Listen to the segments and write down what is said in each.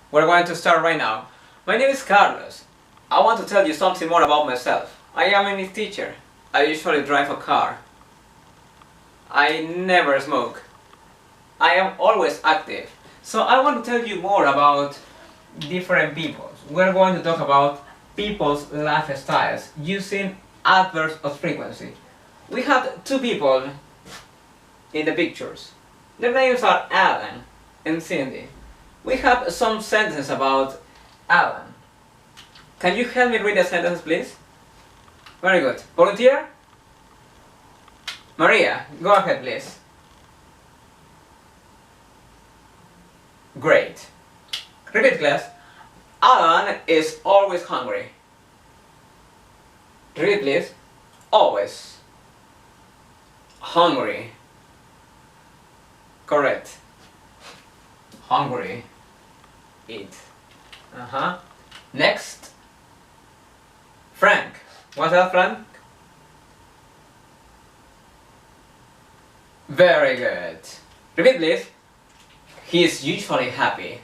We're going to start right now. My name is Carlos. I want to tell you something more about myself. I am an English teacher. I usually drive a car. I never smoke. I am always active. So I want to tell you more about different people. We're going to talk about people's lifestyles using adverbs of frequency. We have two people in the pictures. Their names are Alan and Cindy. We have some sentences about Alan. Can you help me read the sentence, please? Very good. Volunteer? Maria, go ahead, please. Great. Repeat, class. Alan is always hungry. Repeat, please. Always. Hungry. Correct. Hungry. Eat. Next. Frank. What's that, Frank? Very good. Repeat, please. He is usually happy.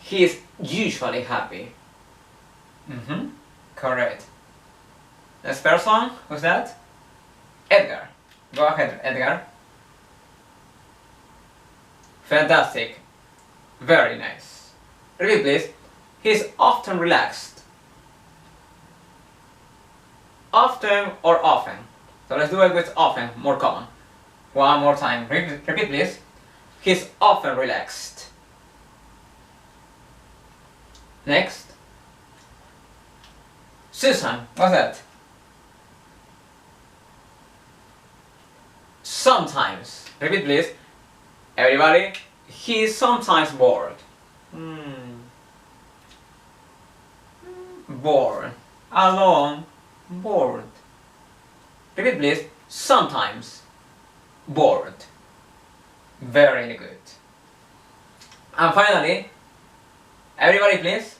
He is usually happy. Correct. Next person. Who's that? Edgar. Go ahead, Edgar. Fantastic. Very nice. Repeat, please. He's often relaxed. Often or often. So let's do it with often, more common. One more time. Repeat, please. He's often relaxed. Next. Susan, what's that? Sometimes. Repeat, please. Everybody, he is sometimes bored. Bored. Alone. Bored. Repeat, please. Sometimes. Bored. Very good. And finally, everybody, please.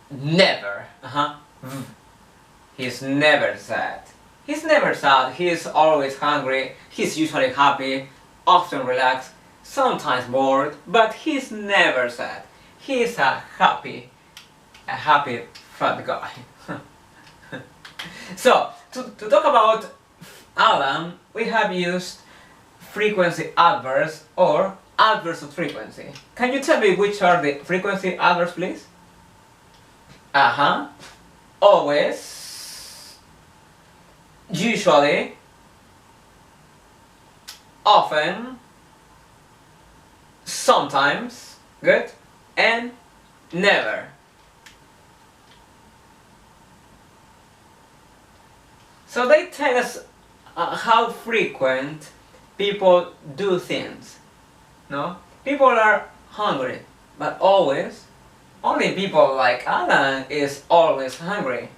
Never. He's never sad. He's never sad. He's always hungry. He's usually happy, often relaxed, sometimes bored, but he's never sad. He's a happy fat guy. So, to talk about Alan, we have used frequency adverbs or adverbs of frequency. Can you tell me which are the frequency adverbs, please? Always, usually, often, sometimes, good, and never. So they tell us how frequent people do things. No? People are hungry, but always. Only people like Alan is always hungry.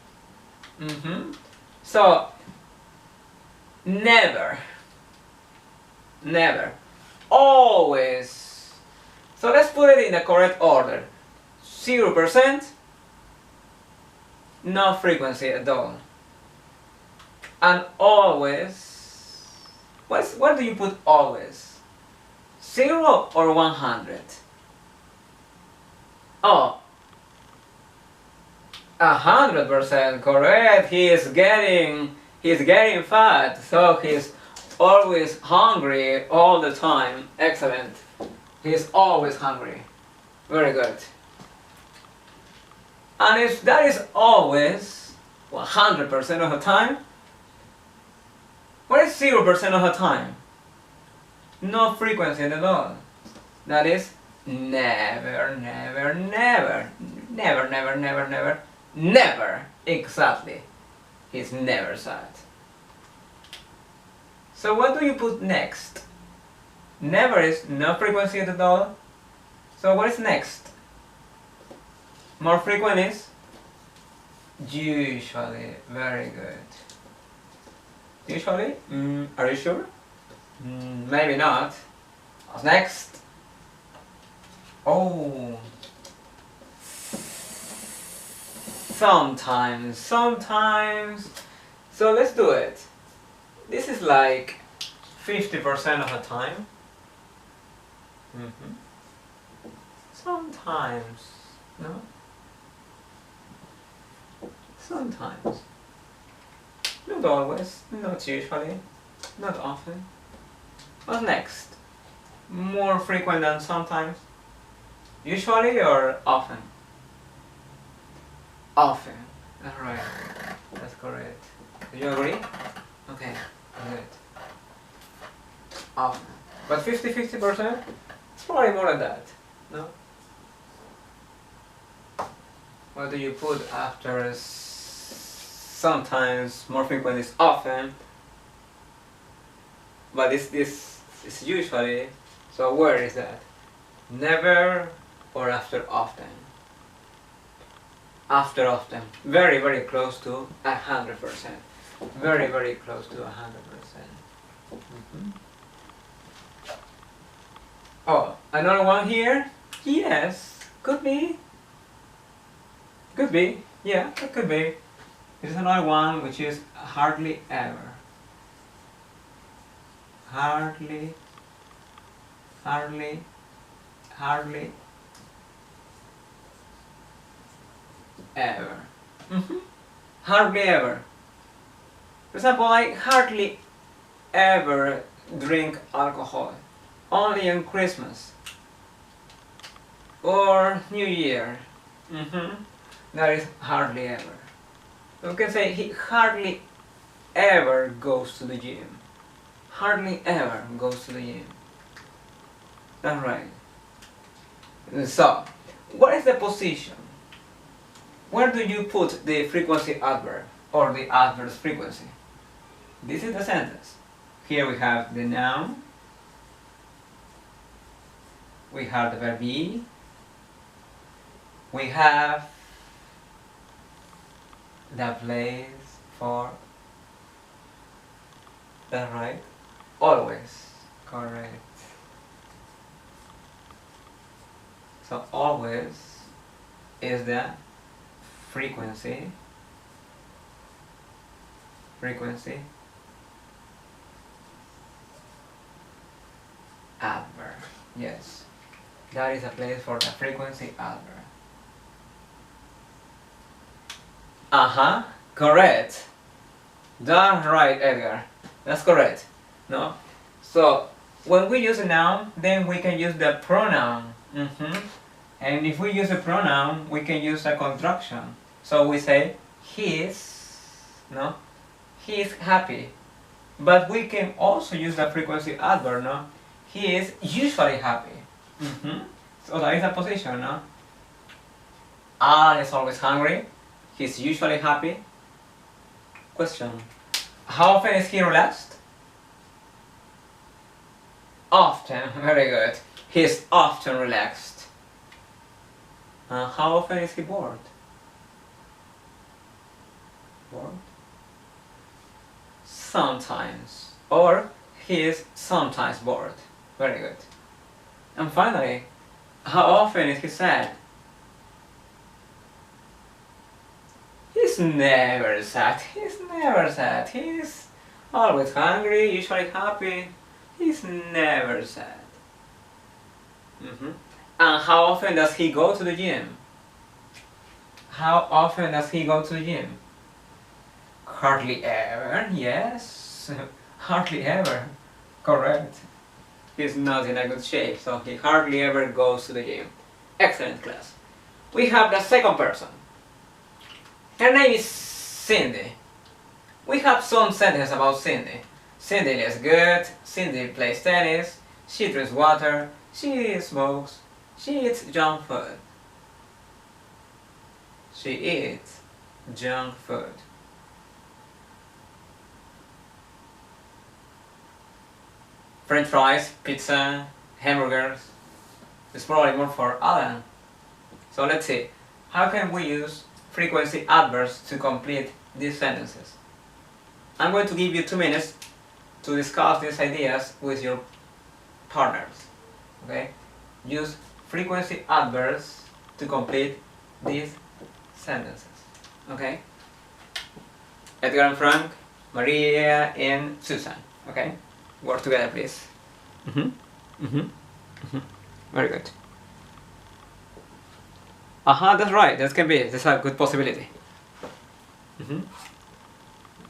So, never. Never. Always. So let's put it in the correct order. 0%, no frequency at all. And always, where do you put always? 0 or 100? Oh, 100% correct. He's getting fat, so he's always hungry all the time. Excellent. He's always hungry. Very good. And if that is always 100% of the time, what is 0% of the time? No frequency at all. That is never, never, never. Never, never, never, never. Never. Exactly. He's never sad. So what do you put next? Never is no frequency at all. So what is next? More frequent is usually. Very good. Usually? Are you sure? Maybe not. What's next? Oh. Sometimes. So let's do it. This is like 50% of the time. Mm-hmm. Sometimes, no? Sometimes. Not always, not usually, not often. What's next? More frequent than sometimes? Usually or often? Often. Alright, that's correct. Do you agree? Okay, good. Often. But 50-50%? It's probably more than that, no? What do you put after sometimes, more frequent is often, but this is usually, so where is that? Never or after often? After often. Very, very close to 100%. Very, very close to 100%. Oh, another one here? Yes, could be. Could be, yeah, it could be. There's another one which is hardly ever. Hardly ever. Hardly ever. For example, I hardly ever drink alcohol. Only on Christmas. Or New Year. That is hardly ever. So we can say he hardly ever goes to the gym. Hardly ever goes to the gym. That's right. So, what is the position? Where do you put the frequency adverb or the adverbs frequency? This is the sentence. Here we have the noun. We have the verb be. We have the place for. That's right. Always. Correct. So always is the frequency adverb. Yes. That is a place for the frequency adverb. Correct. That's right, Edgar. That's correct. No? So, when we use a noun, then we can use the pronoun. And if we use a pronoun, we can use a contraction. So we say, he is happy. But we can also use the frequency adverb, no? He is usually happy. So that is a position, no? Alan is always hungry. He's usually happy. Question. How often is he relaxed? Often. Very good. He's often relaxed. How often is he bored? Bored? Sometimes. Or he is sometimes bored. Very good. And finally, how often is he sad? He's never sad. He's never sad. He's always hungry, usually happy. He's never sad. And how often does he go to the gym? How often does he go to the gym? Hardly ever, yes. Hardly ever. Correct. He's not in a good shape, so he hardly ever goes to the gym. Excellent class. We have the second person. Her name is Cindy. We have some sentences about Cindy. Cindy lives good, Cindy plays tennis, she drinks water, she smokes, she eats junk food. She eats junk food. French fries, pizza, hamburgers. It's probably more for Alan. So let's see. How can we use frequency adverbs to complete these sentences? I'm going to give you 2 minutes to discuss these ideas with your partners. Okay? Use frequency adverbs to complete these sentences. Okay? Edgar and Frank, Maria and Susan. Okay? Work together, please. Very good. That's right. That can be. That's a good possibility.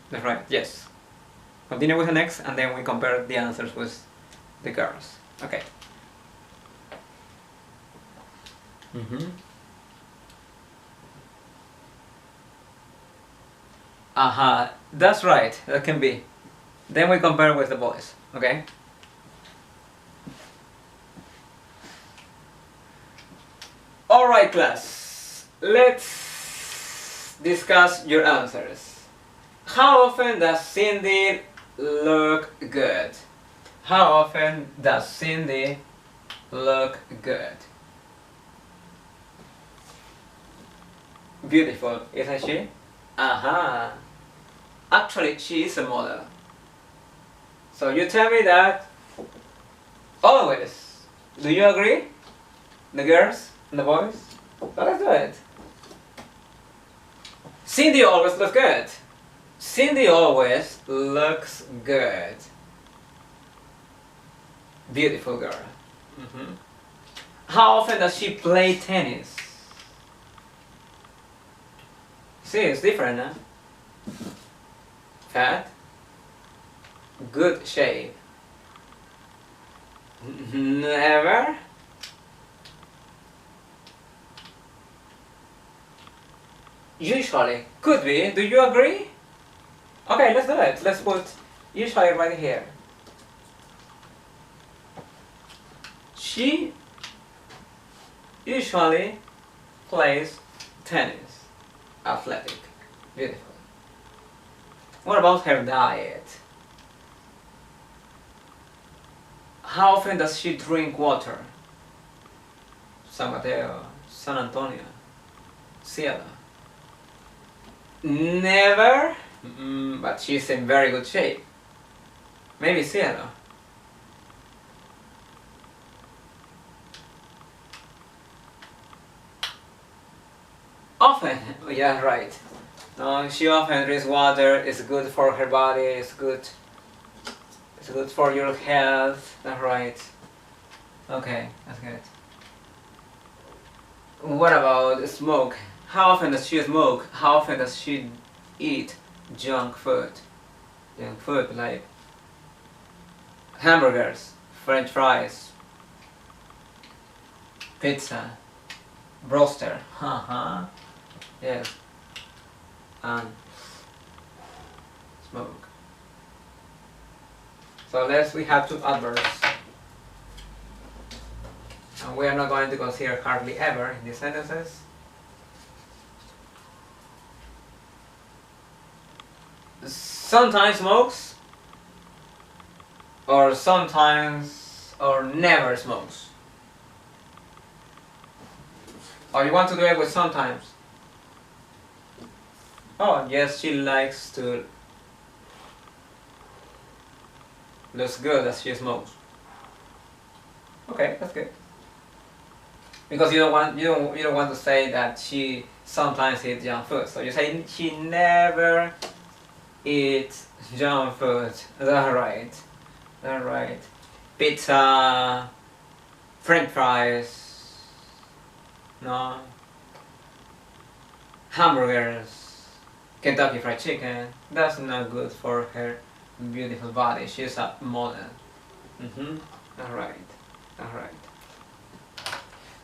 That's right. Yes. Continue with the next, and then we compare the answers with the girls. Okay. That's right. That can be. Then we compare with the boys. Okay. All right, class. Let's discuss your answers. How often does Cindy look good? How often does Cindy look good? Beautiful, isn't she? Actually, she is a model. So you tell me that always. Do you agree? The girls and the boys? So let's do it. Cindy always looks good. Cindy always looks good. Beautiful girl. How often does she play tennis? See, it's different, huh? Fat. Good shape. Never. Usually. Could be. Do you agree? Okay, let's do it. Let's put usually right here. She usually plays tennis. Athletic. Beautiful. What about her diet? How often does she drink water? San Mateo, San Antonio, Cielo. Never, but she's in very good shape. Maybe Cielo. Often, yeah, right. She often drinks water. It's good for her body. It's good for your health. That's right. Okay, that's good. What about smoke? How often does she smoke? How often does she eat junk food? Junk food like hamburgers, French fries, pizza, broster. Yes. And smoke. So we have two adverbs. And we are not going to consider hardly ever in these sentences. Sometimes smokes, or sometimes, or never smokes. Or you want to do it with sometimes. Oh, yes, she likes to looks good as she smokes. Okay, that's good. Because you don't want to say that she sometimes eats junk food. So you say she never eats junk food. That's right. That's right. Pizza, French fries, no, hamburgers, Kentucky Fried Chicken. That's not good for her beautiful body. She's a model. Alright. Alright.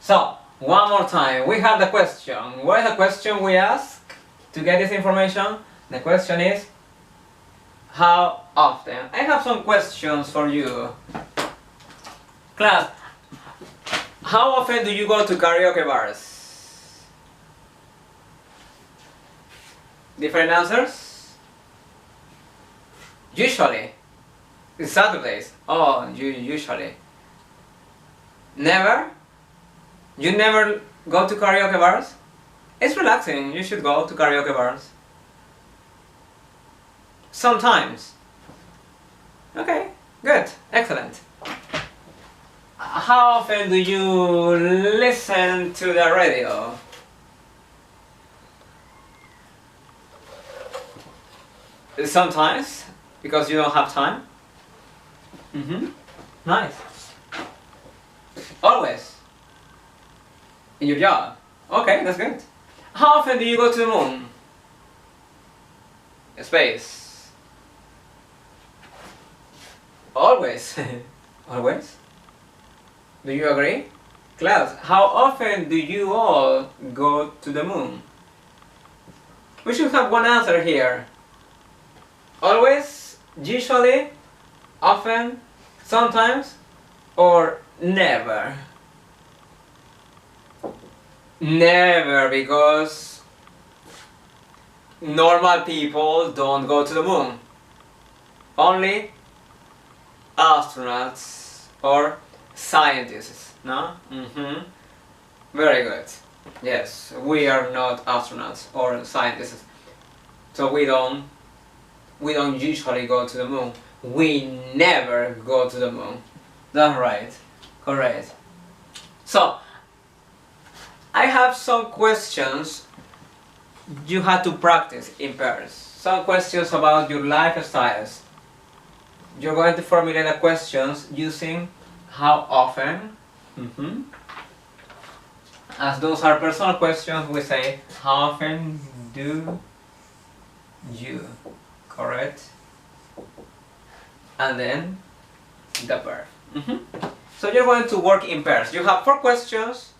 So, one more time. We have the question. What is the question we ask to get this information? The question is, how often? I have some questions for you. Class, how often do you go to karaoke bars? Different answers? Usually. It's Saturdays. Oh, usually. Never? You never go to karaoke bars? It's relaxing. You should go to karaoke bars. Sometimes. Okay, good. Excellent. How often do you listen to the radio? Sometimes, because you don't have time. Nice. Always. In your job. Okay, that's good. How often do you go to the moon? Space. Always. Always? Do you agree? Class, how often do you all go to the moon? We should have one answer here. Always, usually, often, sometimes, or never? Never, because normal people don't go to the moon. Only astronauts or scientists, no? Very good. Yes, we are not astronauts or scientists, so we don't usually go to the moon. We never go to the moon. That's right. Correct. So I have some questions you have to practice in pairs. Some questions about your lifestyles. You're going to formulate the questions using how often. As those are personal questions, we say how often do you, correct? And then the verb. So you're going to work in pairs. You have 4 questions,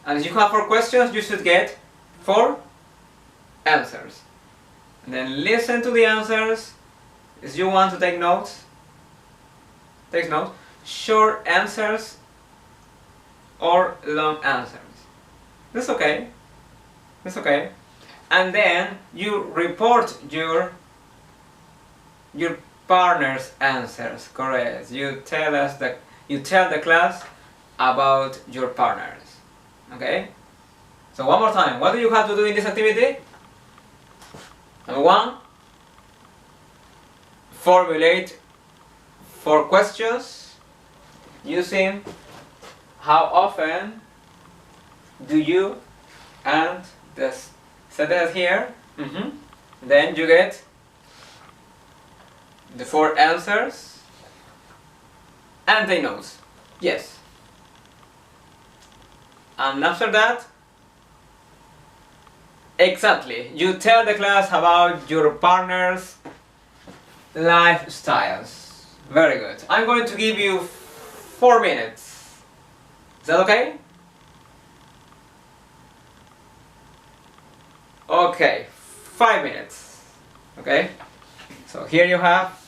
and if you have 4 questions, you should get 4 answers. And then listen to the answers. If you want to take notes, take notes. Short answers or long answers. That's okay. That's okay. And then you report your partner's answers. Correct. You tell the class about your partners. Okay? So one more time. What do you have to do in this activity? Number 1, formulate 4 questions using how often do you, and this sentence here. Then you get the 4 answers and take notes. Yes. And after that, exactly, you tell the class about your partner's lifestyles. Very good. I'm going to give you 4 minutes. Is that okay? Okay, 5 minutes. Okay? So here you have